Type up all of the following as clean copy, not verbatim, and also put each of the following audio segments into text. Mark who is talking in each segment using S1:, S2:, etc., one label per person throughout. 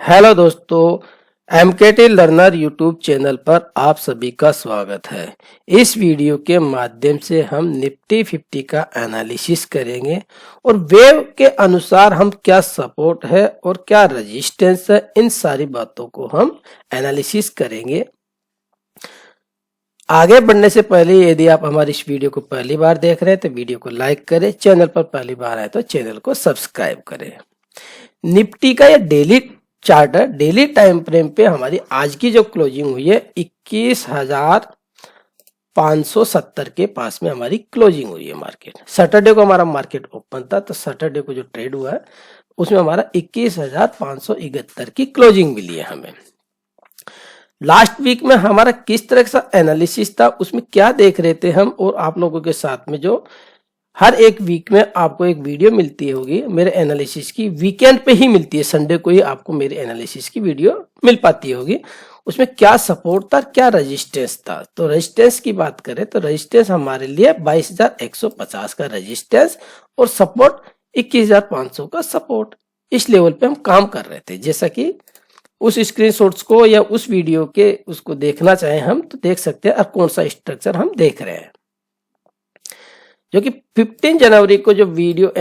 S1: Hello दोस्तों, MKT learner YouTube channel पर आप सभी का स्वागत है। इस वीडियो के माध्यम से हम निफ्टी 50 का एनालिसिस करेंगे और वेव के अनुसार हम क्या सपोर्ट है और क्या रेजिस्टेंस है, इन सारी बातों को हम एनालिसिस करेंगे। आगे बढ़ने से पहले यदि आप हमारी इस वीडियो को पहली बार देख रहे हैं तो वीडियो को लाइक करें, चैनल पर पहली बार आए तो चैनल को सब्सक्राइब करें। निफ्टी का यह डेली चार्ट है। डेली टाइम फ्रेम पे हमारी आज की जो क्लोजिंग हुई है 21,570 के पास में हमारी क्लोजिंग हुई है। मार्केट सैटरडे को हमारा मार्केट ओपन था, तो सैटरडे को जो ट्रेड हुआ है उसमें हमारा 21,571 की क्लोजिंग मिली है हमें। लास्ट वीक में हमारा किस तरह का एनालिसिस था, उसमें क्या देख रहे थे हम, और आप लोगों के साथ में जो हर एक वीक में आपको एक वीडियो मिलती होगी मेरे एनालिसिस की, वीकेंड पे ही मिलती है, संडे को ही आपको मेरे एनालिसिस की वीडियो मिल पाती होगी। उसमें क्या सपोर्ट था, क्या रेजिस्टेंस था। तो रेजिस्टेंस की बात करें तो रेजिस्टेंस हमारे लिए 22,150 का रेजिस्टेंस और सपोर्ट 21,500 का सपोर्ट। इस लेवल पे हम काम कर रहे थे। जैसा कि उस स्क्रीनशॉट्स को या उस वीडियो के उसको देखना चाहें हम तो देख सकते हैं, और कौन सा स्ट्रक्चर हम देख रहे हैं। जो कि 15 जनवरी को जो वीडियो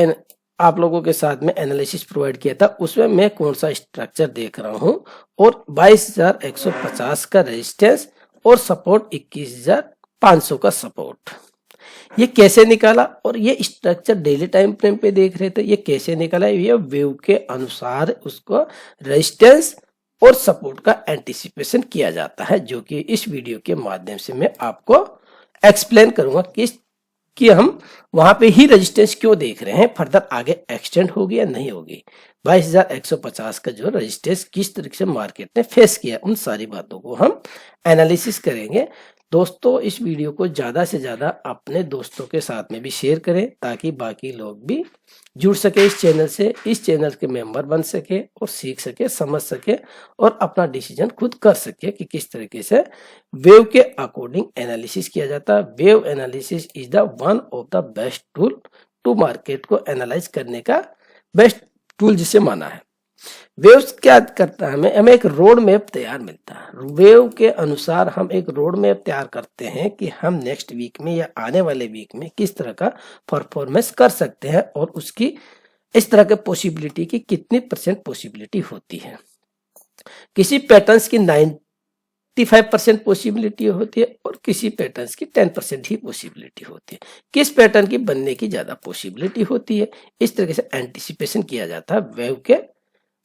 S1: आप लोगों के साथ में एनालिसिस प्रोवाइड किया था, उसमें मैं कौन सा स्ट्रक्चर देख रहा हूं, और 22,150 का रेजिस्टेंस और सपोर्ट 21,500 का सपोर्ट। ये कैसे निकाला, और ये स्ट्रक्चर डेली टाइम फ्रेम पे देख रहे थे, ये कैसे निकाला, ये वेव के अनुसार उसको रेजिस्टेंस और सपोर्ट का एंटिसिपेशन किया जाता है, जो कि इस वीडियो के माध्यम से मैं आपको एक्सप्लेन करूंगा कि हम वहां पे ही रेजिस्टेंस क्यों देख रहे हैं, फर्दर आगे एक्सटेंड होगी या नहीं होगी। 22,150 का जो रेजिस्टेंस किस तरीके से मार्केट ने फेस किया, उन सारी बातों को हम एनालिसिस करेंगे। दोस्तों, इस वीडियो को ज्यादा से ज्यादा अपने दोस्तों के साथ में भी शेयर करें, ताकि बाकी लोग भी जुड़ सके इस चैनल से, इस चैनल के मेंबर बन सके और सीख सके, समझ सके और अपना डिसीजन खुद कर सके कि किस तरीके से वेव के अकॉर्डिंग एनालिसिस किया जाता है। Wave analysis is the one of the best tool to market को एनालाइज करने का बेस्ट टूल जिसे माना है। वेव्स क्या करता है, हमें एक रोड मैप तैयार मिलता है। वेव के अनुसार हम एक रोड मैप तैयार करते हैं कि हम नेक्स्ट वीक में या आने वाले वीक में किस तरह का परफॉर्मेंस कर सकते हैं, और उसकी इस तरह के पॉसिबिलिटी की कितनी % पॉसिबिलिटी होती है। किसी पैटर्न्स की 95% पॉसिबिलिटी होती है और किसी पैटर्न्स की 10% ही पॉसिबिलिटी होती है। किस पैटर्न की बनने की ज्यादा पॉसिबिलिटी होती है, इस तरीके से एंटिसिपेशन किया जाता है वेव के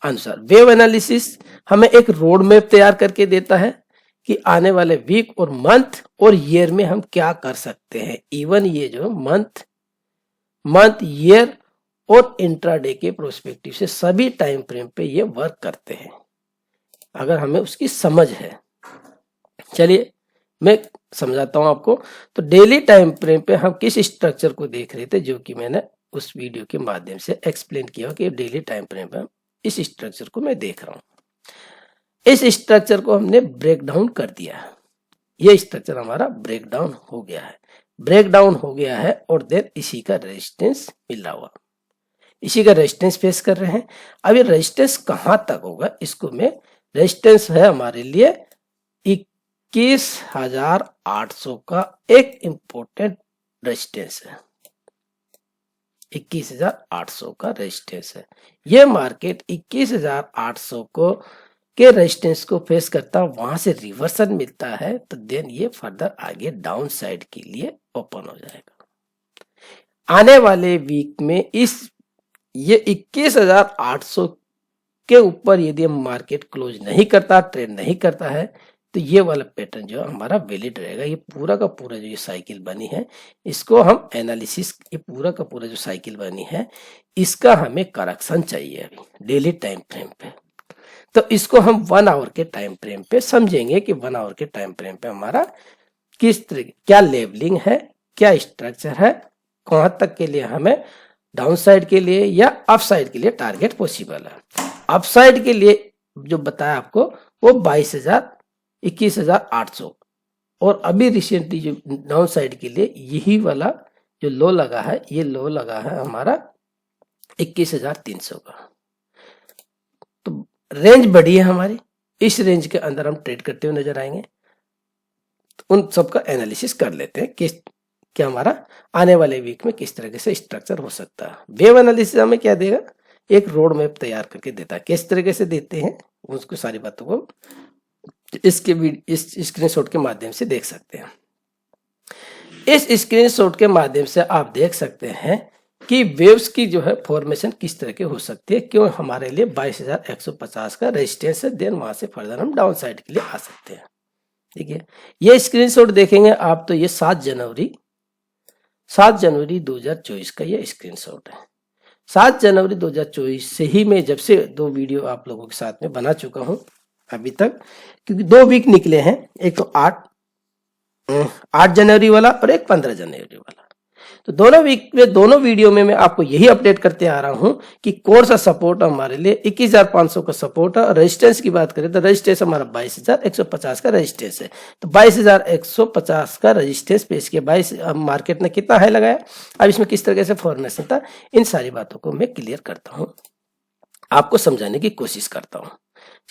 S1: अनुसार। वेव एनालिसिस हमें एक रोड मैप तैयार करके देता है कि आने वाले वीक और मंथ और ईयर में हम क्या कर सकते हैं। इवन ये जो मंथ ईयर और इंट्राडे के प्रोस्पेक्टिव से सभी टाइम फ्रेम पे ये वर्क करते हैं, अगर हमें उसकी समझ है। चलिए मैं समझाता हूं आपको। तो डेली टाइम फ्रेम पे हम किस स्ट्रक्चर को देख रहे थे, जो कि मैंने उस वीडियो के माध्यम से एक्सप्लेन किया कि डेली टाइम फ्रेम पे इस स्ट्रक्चर को मैं देख रहा हूं। इस स्ट्रक्चर को हमने ब्रेक डाउन कर दिया है। ये स्ट्रक्चर हमारा ब्रेक डाउन हो गया है, और देन इसी का रेजिस्टेंस मिला हुआ, इसी का रेजिस्टेंस फेस कर रहे हैं। अब ये रेजिस्टेंस कहां तक होगा, इसको मैं रेजिस्टेंस है हमारे लिए 21,800 का एक इंपॉर्टेंट रेजिस्टेंस है। 21,800 का रेजिस्टेंस है। ये मार्केट 21,800 को के रेजिस्टेंस को फेस करता, वहां से रिवर्सल मिलता है, तो देन ये फर्दर आगे डाउन साइड के लिए ओपन हो जाएगा। आने वाले वीक में ये 21,800 के ऊपर यदि मार्केट क्लोज नहीं करता, ट्रेड नहीं करता है, तो ये वाला पैटर्न जो हमारा वैलिड रहेगा। ये पूरा का पूरा जो ये साइकिल बनी है, इसको हम एनालिसिस, ये पूरा का पूरा जो साइकिल बनी है, इसका हमें करेक्शन चाहिए अभी डेली टाइम फ्रेम पे। तो इसको हम 1 आवर के टाइम फ्रेम पे समझेंगे कि 1 आवर के टाइम फ्रेम पे हमारा किस तरह, क्या लेवलिंग है, क्या स्ट्रक्चर है, कहां तक के लिए हमें डाउन साइड के लिए या अप साइड के लिए टारगेट पॉसिबल है। अप साइड के लिए जो बताया आपको वो 21,800, और अभी रिसेंटली जो डाउन साइड के लिए यही वाला जो लो लगा है, ये लो लगा है हमारा 21,300 का। तो रेंज बड़ी है हमारी, इस रेंज के अंदर हम ट्रेड करते हुए नजर आएंगे। तो उन सबका एनालिसिस कर लेते हैं कि क्या हमारा आने वाले वीक में किस तरीके से स्ट्रक्चर हो सकता है। वेव एनालिसिस हमें क्या देगा, एक रोड मैप तैयार करके देता है। किस तरीके से देते हैं उसको सारी बातों को इस स्क्रीनशॉट के माध्यम से देख सकते हैं। इस स्क्रीनशॉट के माध्यम से आप देख सकते हैं कि वेव्स की जो है फॉर्मेशन किस तरह की हो सकती है, क्यों हमारे लिए 22,150 का रेजिस्टेंस है, देन वहां से फर्दर हम डाउन साइड के लिए आ सकते हैं। ठीक है, ये स्क्रीनशॉट देखेंगे आप तो ये 7 जनवरी 2024 का ये स्क्रीनशॉट है। 7 जनवरी 2024 से ही मैं जब से 2 वीडियो आप लोगों के साथ में बना चुका हूं अभी तक, क्योंकि 2 वीक निकले हैं, एक तो 8 जनवरी वाला और एक 15 जनवरी वाला। तो दोनों वीक में दोनों वीडियो में मैं आपको यही अपडेट करते आ रहा हूं कि कौन सा सपोर्ट हमारे लिए 21,500 का सपोर्ट है। और रेजिस्टेंस की बात करें तो रेजिस्टेंस हमारा 22,150 का रेजिस्टेंस है। तो 22,150 का रेजिस्टेंस पे इसके 22 मार्केट ने कितना हाई लगाया, अब इसमें किस तरीके से फॉर्मेशन था, इन सारी बातों को मैं क्लियर करता हूं, आपको समझाने की कोशिश करता हूं।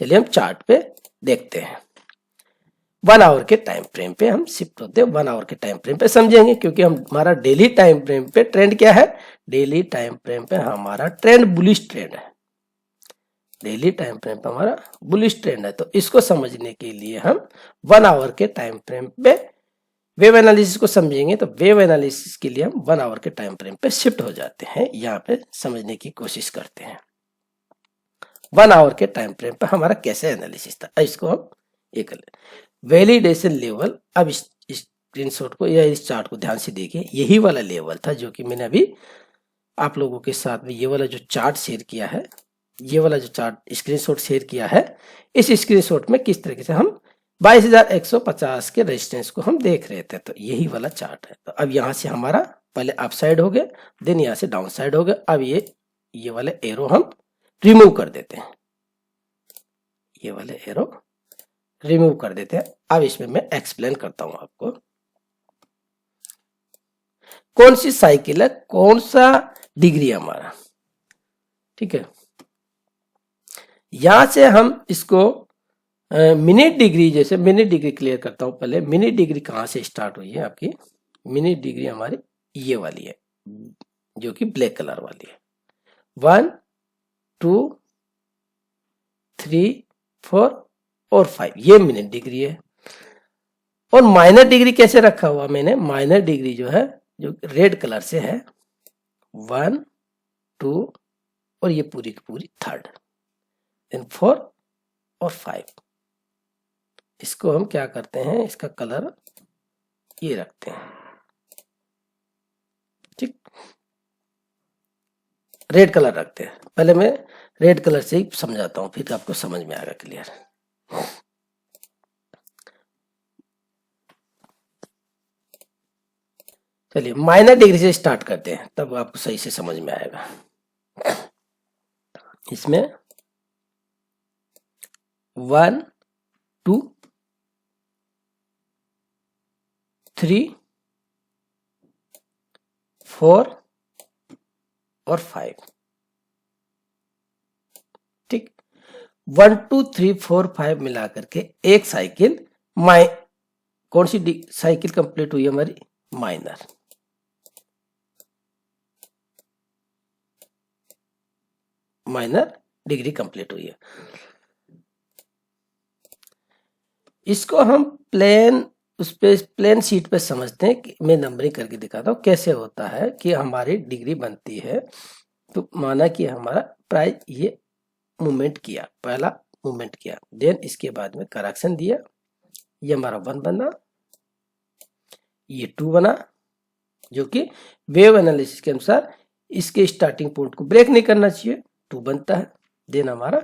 S1: चलिए हम चार्ट पे देखते हैं। 1 आवर के टाइम फ्रेम पे हम शिफ्ट होते हैं, 1 आवर के टाइम फ्रेम पे समझेंगे, क्योंकि हमारा डेली टाइम फ्रेम पे ट्रेंड क्या है, डेली टाइम फ्रेम पे हमारा ट्रेंड बुलिश ट्रेंड है। डेली टाइम फ्रेम पे हमारा बुलिश ट्रेंड है। तो इसको समझने के लिए हम 1 आवर के टाइम फ्रेम पे वेव एनालिसिस को समझेंगे। तो वेव एनालिसिस के लिए हम 1 आवर के टाइम फ्रेम पे शिफ्ट हो जाते हैं, यहाँ पे समझने की कोशिश करते हैं 1 आवर के टाइम फ्रेम पे हमारा कैसे एनालिसिस था। इसको हम एक वैलिडेशन लेवल, अब इस स्क्रीनशॉट को या इस चार्ट को ध्यान से देखिए, यही वाला लेवल था जो कि मैंने अभी आप लोगों के साथ में ये वाला जो चार्ट शेयर किया है, ये वाला जो चार्ट स्क्रीनशॉट शेयर किया है, इस स्क्रीनशॉट में किस तरीके से हम 22,150 के रेजिस्टेंस को हम देख रहे थे। तो यही वाला चार्ट है। तो अब यहाँ से हमारा पहले अप साइड हो गया, देन यहाँ से डाउन साइड हो गया। अब ये वाले एरो हम रिमूव कर देते हैं, ये वाले एरो रिमूव कर देते हैं। अब इसमें मैं एक्सप्लेन करता हूं आपको कौन सी साइकिल है, कौन सा डिग्री है हमारा। ठीक है, यहां से हम इसको मिनट डिग्री, जैसे मिनट डिग्री क्लियर करता हूं। पहले मिनट डिग्री कहां से स्टार्ट हुई है आपकी, मिनट डिग्री हमारी ये वाली है जो कि ब्लैक कलर वाली है। 1 2 3 4 और 5 ये मिनट डिग्री है। और माइनर डिग्री कैसे रखा हुआ मैंने, माइनर डिग्री जो है जो रेड कलर से है 1 2 और ये पूरी की पूरी 3rd, देन 4 और 5। इसको हम क्या करते हैं, इसका कलर ये रखते हैं। ठीक, रेड कलर रखते हैं। पहले मैं रेड कलर से ही समझाता हूं, फिर आपको समझ में आएगा क्लियर। चलिए माइनर डिग्री से स्टार्ट करते हैं, तब आपको सही से समझ में आएगा। इसमें 1 2 3 4 और 5। ठीक, 1 2 3 4 5 मिला करके एक साइकिल कौन सी साइकिल कंप्लीट हुई हमारी, माइनर। माइनर डिग्री कंप्लीट हुई है। इसको हम प्लेन शीट पे समझते हैं कि मैं नंबरिंग करके दिखाता हूँ कैसे होता है कि हमारी डिग्री बनती है। तो माना कि हमारा प्राइस ये मूवमेंट किया, पहला मूवमेंट किया, देन इसके बाद में करेक्शन दिया, ये हमारा 1 बना, ये 2 बना, जो कि वेव एनालिसिस के अनुसार इसके स्टार्टिंग पॉइंट को ब्रेक नहीं करना चाहिए, 2 बनता है, देन हमारा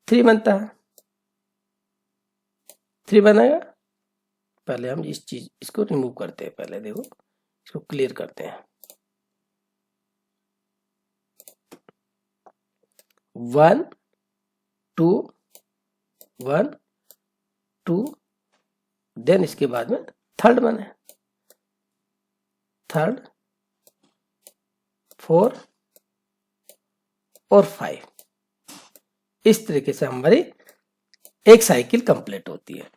S1: 3 बनता है, 3 बनेगा। पहले हम इसको रिमूव करते हैं, पहले देखो इसको क्लियर करते हैं। 1 2 1 2, देन इसके बाद में 3rd बने, 3rd 4 और 5। इस तरीके से हमारी एक साइकिल कंप्लीट होती है।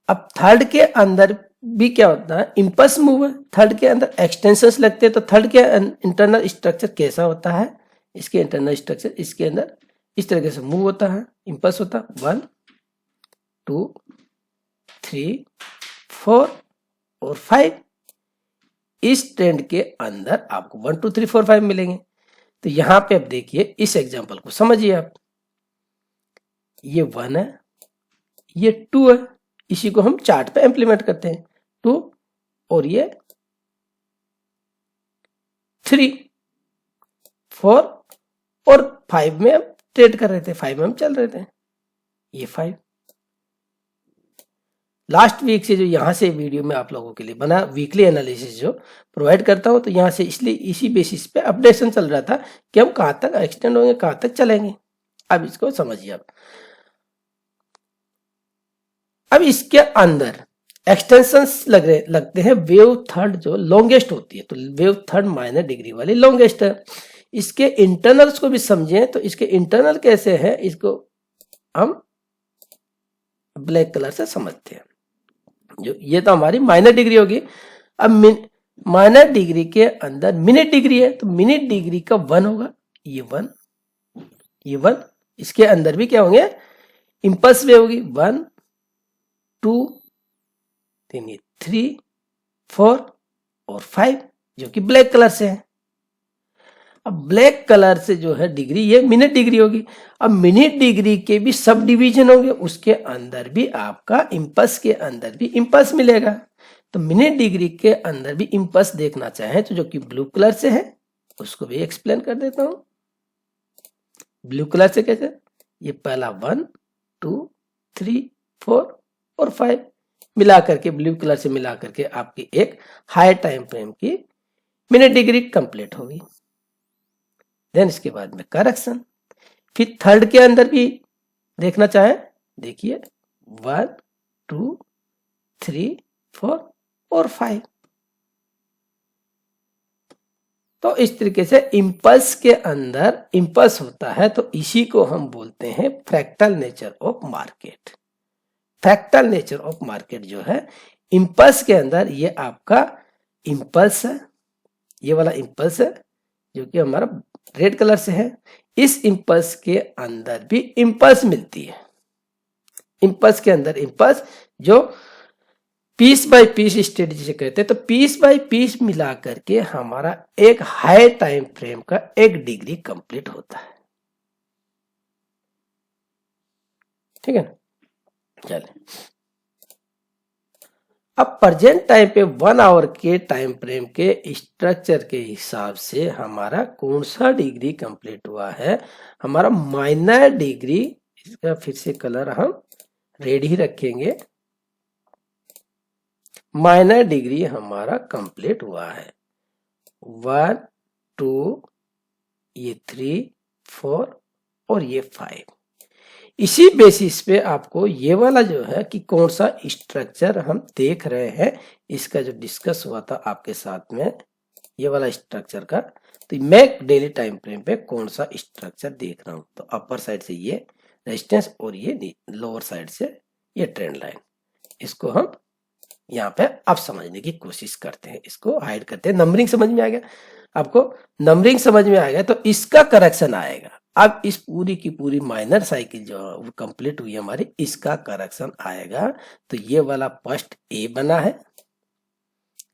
S1: अब थर्ड के अंदर भी क्या होता है, इंपल्स मूव है, थर्ड के अंदर एक्सटेंशंस लगते हैं। तो थर्ड के इंटरनल स्ट्रक्चर कैसा होता है, इसके इंटरनल स्ट्रक्चर इसके अंदर इस तरीके से मूव होता है, इंपल्स होता है 1 2 3 4 और 5। इस ट्रेंड के अंदर आपको 1 2 3 4 5 मिलेंगे। तो यहां पे अब देखिए इस एग्जांपल को समझिए आप, ये 1 है, ये 2 है, इसी को हम चार्ट पे इंप्लीमेंट करते हैं 2 और ये 3 4 और 5 में हम ट्रेड कर रहे थे, 5 में हम चल रहे थे, ये 5। लास्ट वीक से जो यहाँ से वीडियो में आप लोगों के लिए बना वीकली एनालिसिस जो प्रोवाइड करता हूँ, तो यहाँ से इसलिए इसी बेसिस पे अपडेशन चल रहा था कि हम कहाँ तक एक्सटेंड होंगे, कहाँ तक चलेंगे। अब इसको समझिए आप। अब इसके अंदर एक्सटेंशंस लगते हैं वेव थर्ड जो लॉन्गेस्ट होती है, तो वेव थर्ड माइनर डिग्री वाली लॉन्गेस्ट है। इसके इंटरनल्स को भी समझें, तो इसके इंटरनल कैसे है, इसको हम ब्लैक कलर से समझते हैं। जो ये तो हमारी माइनर डिग्री होगी। अब माइनर डिग्री के अंदर मिनट डिग्री है, तो मिनट डिग्री का 1 होगा, ये 1 ये 1। इसके अंदर भी क्या होंगे, इंपल्स वेव होगी 1 2 3 4 और 5 जो कि ब्लैक कलर से है। अब ब्लैक कलर से जो है डिग्री, ये मिनट डिग्री होगी। अब मिनट डिग्री के भी सब डिवीजन होंगे, उसके अंदर भी आपका इंपल्स के अंदर भी इंपल्स मिलेगा। तो मिनट डिग्री के अंदर भी इंपल्स देखना चाहें तो जो कि ब्लू कलर से है उसको भी एक्सप्लेन कर देता हूं। ब्लू कलर से कैसे, ये पहला 1 2 3 4 और 5 मिला करके, ब्लू कलर से मिला करके आपकी एक हाई टाइम फ्रेम की मिनट डिग्री कंप्लीट होगी। देन इसके बाद में करेक्शन। फिर थर्ड के अंदर भी देखना चाहें, देखिए 1 2 3 4 और 5। तो इस तरीके से इंपल्स के अंदर इंपल्स होता है, तो इसी को हम बोलते हैं fractal nature of market. Fractal nature of market जो है, इंपल्स के अंदर ये आपका इंपल्स है, ये वाला इंपल्स है जो कि हमारा रेड कलर से है। इस इंपल्स के अंदर भी इंपल्स मिलती है। इंपल्स के अंदर इंपल्स जो पीस बाय पीस स्टडी जिसे कहते हैं, तो पीस बाय पीस मिला करके हमारा एक हाई टाइम फ्रेम का एक डिग्री कंप्लीट होता है। ठीक है ना, चलिए अब प्रेजेंट टाइम पे 1 आवर के टाइम फ्रेम के स्ट्रक्चर के हिसाब से हमारा कौन सा डिग्री कंप्लीट हुआ है। हमारा माइनर डिग्री, इसका फिर से कलर हम रेड ही रखेंगे, माइनर डिग्री हमारा कंप्लीट हुआ है 1 2 ये 3 4 और ये 5। इसी बेसिस पे आपको ये वाला जो है कि कौन सा स्ट्रक्चर हम देख रहे हैं, इसका जो डिस्कस हुआ था आपके साथ में, ये वाला स्ट्रक्चर का, तो मैं डेली टाइम फ्रेम पे कौन सा स्ट्रक्चर देख रहा हूं। तो अपर साइड से ये रेजिस्टेंस और ये लोअर साइड से ये ट्रेंड लाइन, इसको हम यहाँ पे अब समझने की कोशिश करते हैं, इसको हाइड करते हैं। नंबरिंग समझ में आ गया आपको, नंबरिंग समझ में आ गया तो इसका करेक्शन आएगा। अब इस पूरी की पूरी माइनर साइकिल जो कंप्लीट हुई हमारी, इसका करेक्शन आएगा। तो ये वाला फर्स्ट ए बना है,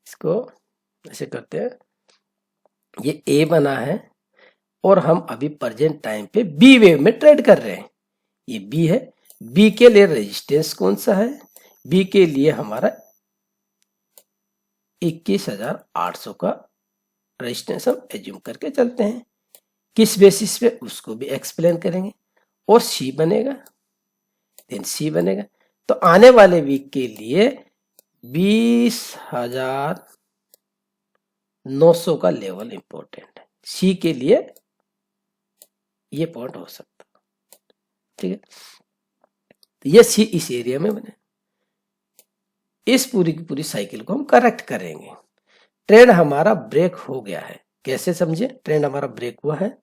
S1: इसको ऐसे करते हैं, ये ए बना है और हम अभी प्रेजेंट टाइम पे बी वेव में ट्रेड कर रहे हैं। ये बी है, बी के लिए रेजिस्टेंस कौन सा है, बी के लिए हमारा 21,800 का रेजिस्टेंस हम एज्यूम करके चलते हैं। किस बेसिस पे उसको भी एक्सप्लेन करेंगे। और सी बनेगा, देन सी बनेगा। तो आने वाले वीक के लिए 20,900 का लेवल इंपॉर्टेंट है। सी के लिए ये पॉइंट हो सकता है, ठीक है। तो ये सी इस एरिया में बने। इस पूरी की पूरी साइकिल को हम करेक्ट करेंगे। ट्रेंड हमारा ब्रेक हो गया है, कैसे समझे, ट्रेंड हमारा ब्रेक हुआ है।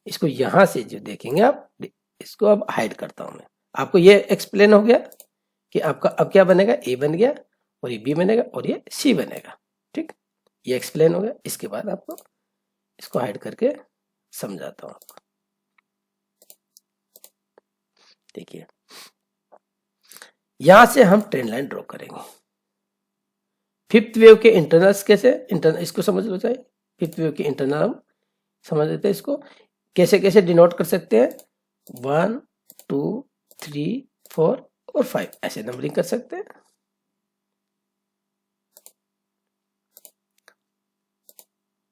S1: इसको यहां से जो देखेंगे आप, इसको अब हाइड करता हूं मैं। आपको ये एक्सप्लेन हो गया कि आपका अब क्या बनेगा, ए बन गया और ये बी बनेगा और ये सी बनेगा। ठीक, ये एक्सप्लेन हो गया। इसके बाद आपको इसको हाइड करके समझाता हूं आपको। देखिए यहां से हम ट्रेंड लाइन ड्रॉ करेंगे। फिफ्थ वेव के इंटरनल्स कैसे, इंटरनल इसको समझ लो चाहिए। फिफ्थ वेव के इंटरनल हम समझ लेते हैं। इसको कैसे कैसे डिनोट कर सकते हैं, 1 2 3 4 और 5 ऐसे नंबरिंग कर सकते हैं।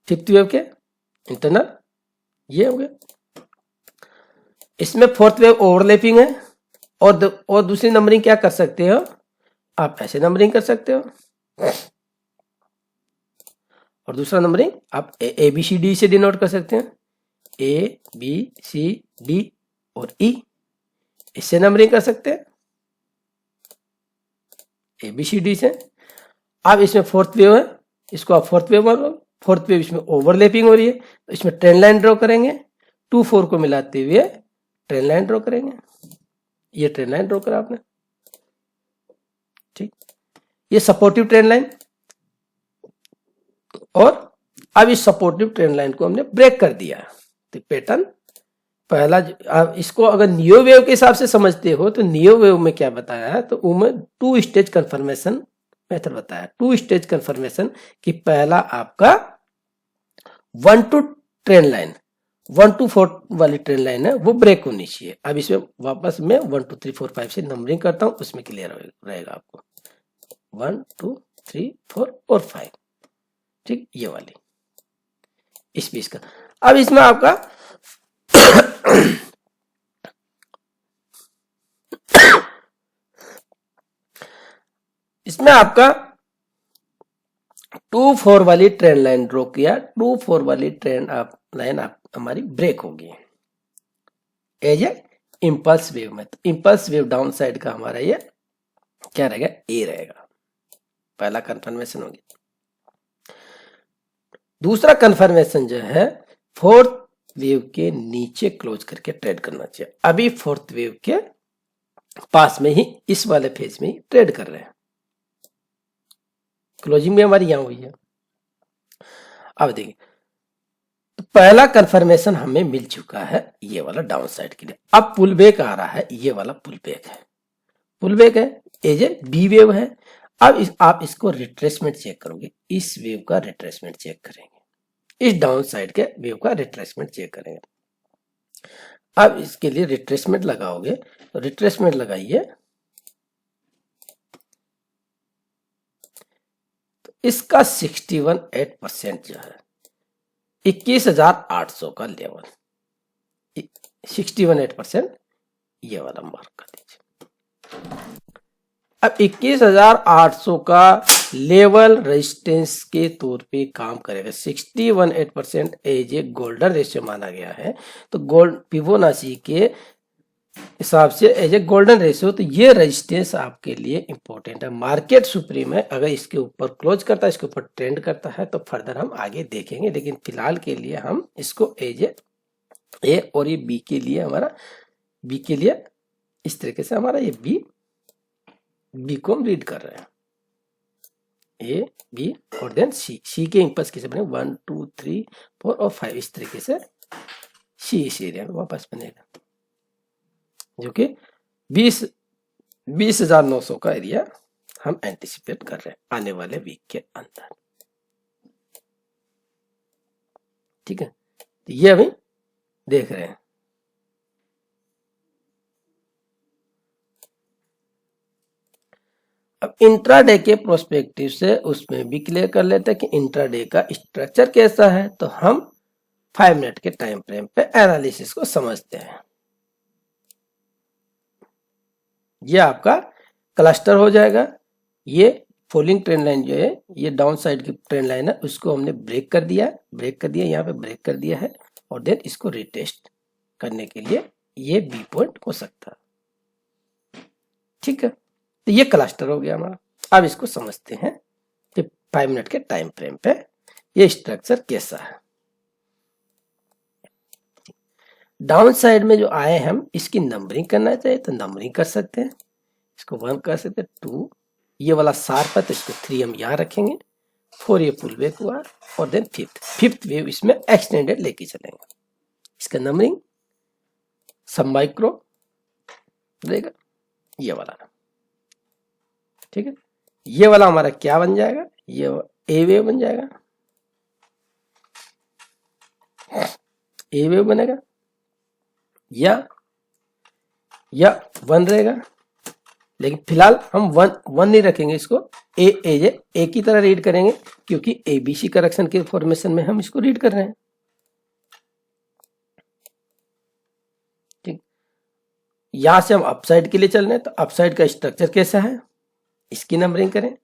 S1: फिफ्थ वेव के इंटरनल ये हो गया। इसमें फोर्थ वेव ओवरलैपिंग है और दूसरी नंबरिंग क्या कर सकते हो आप, ऐसे नंबरिंग कर सकते हो। और दूसरा नंबरिंग आप ए बी सी डी से डिनोट कर सकते हैं, ए बी सी डी और ई, इससे नंबरिंग कर सकते हैं ए बी सी डी से। अब इसमें फोर्थ वेव है, इसको आप फोर्थ वेव मान लो। फोर्थ वेव इसमें ओवरलैपिंग हो रही है तो इसमें ट्रेंड लाइन ड्रॉ करेंगे, 2 4 को मिलाते हुए ट्रेंड लाइन ड्रॉ करेंगे। ये ट्रेंड लाइन ड्रॉ करा आपने। ठीक, ये सपोर्टिव ट्रेंड लाइन। और अब इस सपोर्टिव ट्रेंड लाइन को हमने ब्रेक कर दिया। तो पैटर्न पहला, आप इसको अगर नियो वेव के हिसाब से समझते हो तो नियो वेव में क्या बताया है, तो उनमें 2 स्टेज कन्फर्मेशन मेथड बताया। 2 स्टेज कन्फर्मेशन कि पहला आपका 1 to ट्रेंड लाइन, 1 to 4 वाली ट्रेंड लाइन है वो ब्रेक होनी चाहिए। अब इसमें वापस मैं 1 2 3 4 5 से नंबरिंग करता हूं, उसमें क्लियर रहेगा आपको। 1 2 3 4 और 5। ठीक, ये वाली इस पीस का। अब इसमें आपका इसमें आपका 2 4 वाली ट्रेंड लाइन ड्रॉ किया। 2 4 वाली ट्रेंड आप लाइन आप हमारी ब्रेक होगी एज ए इंपल्स वेव में। तो इंपल्स वेव डाउन साइड का हमारा ये क्या रहेगा, ए रहेगा। पहला कंफर्मेशन हो गया। दूसरा कंफर्मेशन जो है, फोर्थ वेव के नीचे क्लोज करके ट्रेड करना चाहिए। अभी फोर्थ वेव के पास में ही इस वाले फेज में ही ट्रेड कर रहे हैं। क्लोजिंग भी हमारी यहां हुई है। अब देखिए तो पहला कंफर्मेशन हमें मिल चुका है ये वाला डाउन साइड के लिए। अब पुल बैक आ रहा है, ये वाला पुल बैक है, पुल बैक है एज ए बी वेव है। अब आप इसको रिट्रेसमेंट चेक करोगे, इस वेव का रिट्रेसमेंट चेक करेंगे, इस डाउन साइड के वेव का रिट्रेसमेंट चेक करेंगे। अब इसके लिए रिट्रेसमेंट लगाओगे तो रिट्रेसमेंट लगाइए तो इसका 61.8% जो है 21,800 का लेवल, 61.8% ये वाला मार्क कर दीजिए। अब 21,800 का लेवल रेजिस्टेंस के तौर पे काम करेगा। 61.8% एज ए गोल्डन रेशियो माना गया है। तो गोल्ड फिबोनाची के हिसाब से एज ए गोल्डन रेशियो, तो ये रेजिस्टेंस आपके लिए इंपॉर्टेंट है। मार्केट सुप्रीम है, अगर इसके ऊपर क्लोज करता है, इसके ऊपर ट्रेंड करता है तो फर्दर हम आगे देखेंगे, लेकिन फिलहाल के लिए हम इसको एज ए और ये बी के लिए, हमारा बी के लिए इस तरीके से हमारा ये बी को हम रीड कर रहे हैं, ए बी और देन सी के इंपल्स कैसे बने 1 2 3 4 और 5 इस तरीके से सी इस एरिया में वापस बनेगा, जो कि 20,900 का एरिया हम एंटिसिपेट कर रहे हैं आने वाले वीक के अंदर। ठीक है, तो ये अभी देख रहे हैं। अब इंट्राडे के प्रोस्पेक्टिव से उसमें भी क्लियर कर लेते हैं कि इंट्राडे का स्ट्रक्चर कैसा है। तो हम 5 मिनट के टाइम फ्रेम पे एनालिसिस को समझते हैं। ये आपका क्लस्टर हो जाएगा। ये फॉलिंग ट्रेंड लाइन जो है, ये डाउन साइड की ट्रेंड लाइन है, उसको हमने ब्रेक कर दिया, यहाँ पे ब्रेक कर दिया है और देन इसको रिटेस्ट करने के लिए ये बी पॉइंट हो सकता है। ठीक है, तो ये क्लस्टर हो गया हमारा। अब इसको समझते हैं कि 5 मिनट के टाइम फ्रेम पे ये स्ट्रक्चर कैसा है। डाउन साइड में जो आए हम इसकी नंबरिंग करना चाहिए तो नंबरिंग कर सकते हैं, इसको 1 कर सकते हैं, 2, ये वाला शार्प है तो इसको 3 हम यहाँ रखेंगे, 4 ये पुल बैक हुआ और देन फिफ्थ वेव इसमें एक्सटेंडेड लेके चलेंगे। इसका नंबरिंग सब माइक्रो रहेगा, ये वाला, ठीक है। ये वाला हमारा क्या बन जाएगा, ये ए वेव बन जाएगा, ए वेव बनेगा, या 1 रहेगा, लेकिन फिलहाल हम 1 नहीं रखेंगे, इसको ए की तरह रीड करेंगे क्योंकि एबीसी करेक्शन के फॉर्मेशन में हम इसको रीड कर रहे हैं, ठीक। यहां से हम अपसाइड के लिए चल रहे हैं तो अपसाइड का स्ट्रक्चर कैसा है, इसकी नंबरिंग करें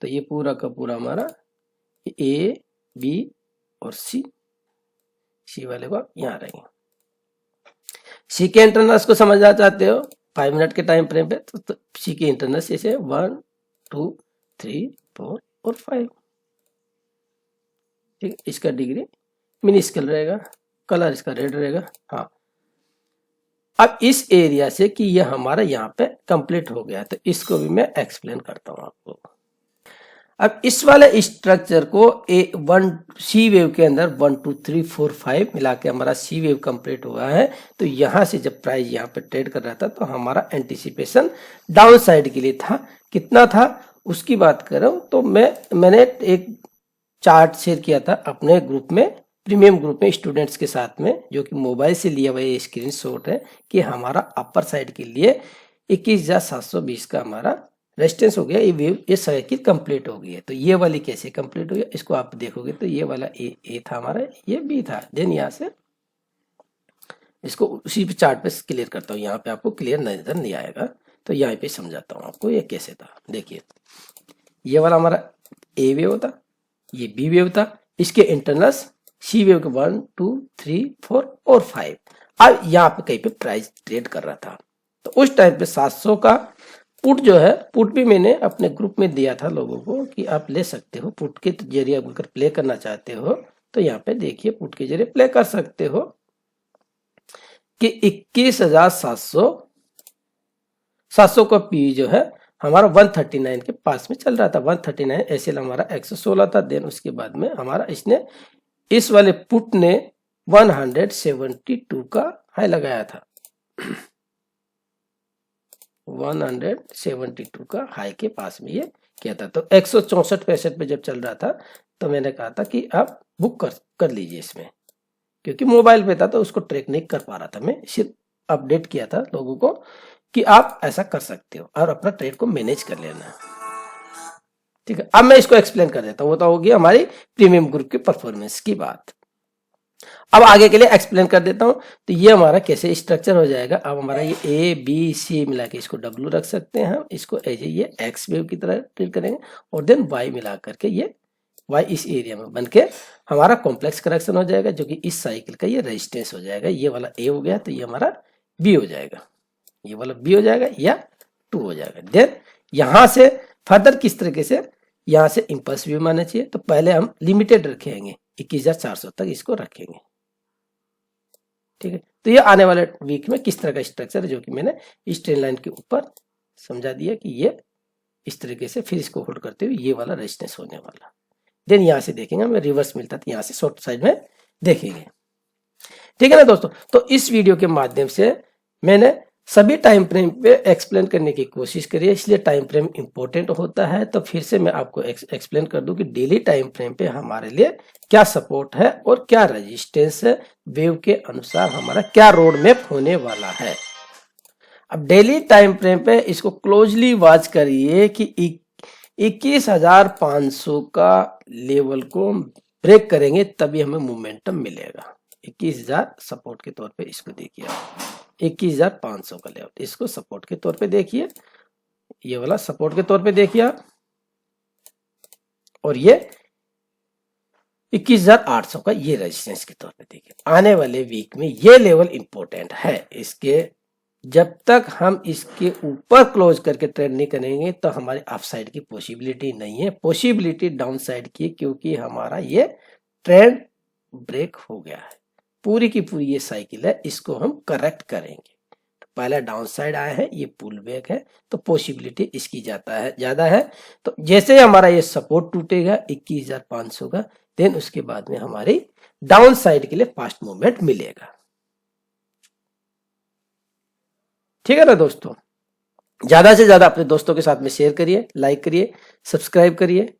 S1: तो ये पूरा का पूरा हमारा ए बी और सी वाले को यहाँ रहेंगे। सी के इंटरनल्स को समझना चाहते हो 5 मिनट के टाइम फ्रेम पे तो सी के इंटरनल्स जैसे 1 2 3 4 और 5, ठीक। इसका डिग्री मिनिस्कल रहेगा, कलर इसका रेड रहेगा। हाँ, अब इस एरिया से कि यह हमारा यहाँ पे कंप्लीट हो गया तो इसको भी मैं एक्सप्लेन करता हूँ आपको। अब इस वाले स्ट्रक्चर को A1 सी वेव के अंदर 1 2 3 4 5 मिला के हमारा सी वेव कंप्लीट हुआ है, तो यहां से जब प्राइस यहाँ पे ट्रेड कर रहा था तो हमारा एंटिसिपेशन डाउन साइड के लिए था, कितना था उसकी बात कर रहा हूं। तो मैंने एक चार्ट शेयर किया था अपने ग्रुप में, प्रीमियम ग्रुप में स्टूडेंट्स के साथ में, जो कि मोबाइल से लिया हुआ ये स्क्रीनशॉट है कि हमारा अपर साइड के लिए 21,720 का हमारा रेजिस्टेंस हो गया, ये वेव ये साइकिल कंप्लीट हो गई है। तो ये वाली कैसे कंप्लीट हो गया इसको आप देखोगे तो ये वाला ए था हमारा, ये बी था, देन यहाँ से इसको उसी पे चार्ट पे क्लियर करता हूँ, यहाँ पे आपको क्लियर नजर नहीं आएगा तो यहाँ पे समझाता हूँ आपको ये कैसे था। देखिए ये वाला हमारा ए वेव था, ये बी वेव था, इसके इंटरनल्स सी वेव के 1 2 3 4 और 5। अब यहाँ पे कहीं पे प्राइस ट्रेड कर रहा था तो उस टाइम पे 700 का पुट जो है, पुट भी मैंने अपने ग्रुप में दिया था लोगों को कि आप ले सकते हो, पुट के जरिए अगर प्ले करना चाहते हो तो यहाँ पे देखिए पुट के जरिए प्ले कर सकते हो कि 21,700 का पी जो है हमारा 139 के पास में चल रहा था, 139 एसएल हमारा 116 था। देन उसके बाद में हमारा इसने इस वाले पुट ने 172 का हाई लगाया था, 172 का हाई के पास में ये किया था। तो 164-65 पे जब चल रहा था तो मैंने कहा था कि आप बुक कर लीजिए इसमें, क्योंकि मोबाइल पे था तो उसको ट्रैक नहीं कर पा रहा था, मैं सिर्फ अपडेट किया था लोगों को कि आप ऐसा कर सकते हो और अपना ट्रेड को मैनेज कर लेना, ठीक है। अब मैं इसको एक्सप्लेन कर देता हूँ, वो तो होगी हमारी प्रीमियम ग्रुप की परफॉर्मेंस की बात। अब आगे के लिए एक्सप्लेन कर देता हूं। तो ये हमारा कैसे स्ट्रक्चर हो जाएगा, अब हमारा ये ए बी सी मिला के इसको डब्ल्यू रख सकते हैं हम, इसको एज ये एक्स वेव की तरह ट्रीट करेंगे और देन वाई मिला करके ये वाई इस एरिया में बन के हमारा कॉम्प्लेक्स करेक्शन हो जाएगा, जो कि इस साइकिल का ये रेजिस्टेंस हो जाएगा। ये वाला ए हो गया तो ये हमारा बी हो जाएगा, ये वाला बी हो जाएगा या 2 हो जाएगा। देन यहां से फर्दर किस तरीके से यहां से इंपल्स व्यू मानना चाहिए, तो पहले हम लिमिटेड रखेंगे 21,400 तक इसको रखेंगे, ठीक है। तो ये आने वाले वीक में किस तरह का स्ट्रक्चर है जो कि मैंने इस ट्रेन लाइन के ऊपर समझा दिया कि ये इस तरीके से, फिर इसको होल्ड करते हुए ये वाला रेजिस्टेंस होने वाला। देन यहां से देखेंगे हमें रिवर्स मिलता है तो यहां से शॉर्ट साइड में देखेंगे, ठीक है ना दोस्तों। तो इस वीडियो के माध्यम से मैंने सभी टाइम फ्रेम पे एक्सप्लेन करने की कोशिश करी है, इसलिए टाइम फ्रेम इंपॉर्टेंट होता है। तो फिर से मैं आपको एक्सप्लेन कर दूं कि डेली टाइम फ्रेम पे हमारे लिए क्या सपोर्ट है और क्या रेजिस्टेंस है, वेव के अनुसार हमारा क्या रोड मैप होने वाला है। अब डेली टाइम फ्रेम पे इसको क्लोजली वॉच करिए कि 21,500 का लेवल को ब्रेक करेंगे तभी हमें मोमेंटम मिलेगा। 21,000 सपोर्ट के तौर पे इसको देखिए, 21,500 का लेवल, इसको सपोर्ट के तौर पे देखिए, ये वाला सपोर्ट के तौर पे देखिए आप, और ये 21,800 का ये रेजिस्टेंस के तौर पे देखिए। आने वाले वीक में ये लेवल इंपॉर्टेंट है, इसके जब तक हम इसके ऊपर क्लोज करके ट्रेड नहीं करेंगे तो हमारी अप साइड की पॉसिबिलिटी नहीं है, पॉसिबिलिटी डाउन साइड की, क्योंकि हमारा ये ट्रेंड ब्रेक हो गया है, पूरी की पूरी ये साइकिल है, इसको हम करेक्ट करेंगे। तो पहला डाउन साइड आया है, ये पुल बैक है, तो पॉसिबिलिटी इसकी ज्यादा है। तो जैसे हमारा ये सपोर्ट टूटेगा 21,500 का, देन उसके बाद में हमारी डाउन साइड के लिए फास्ट मूवमेंट मिलेगा। ठीक है ना दोस्तों, ज्यादा से ज्यादा अपने दोस्तों के साथ में शेयर करिए, लाइक करिए, सब्सक्राइब करिए।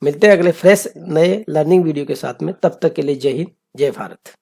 S1: मिलते हैं अगले फ्रेश नए लर्निंग वीडियो के साथ में, तब तक के लिए जय हिंद, जय भारत।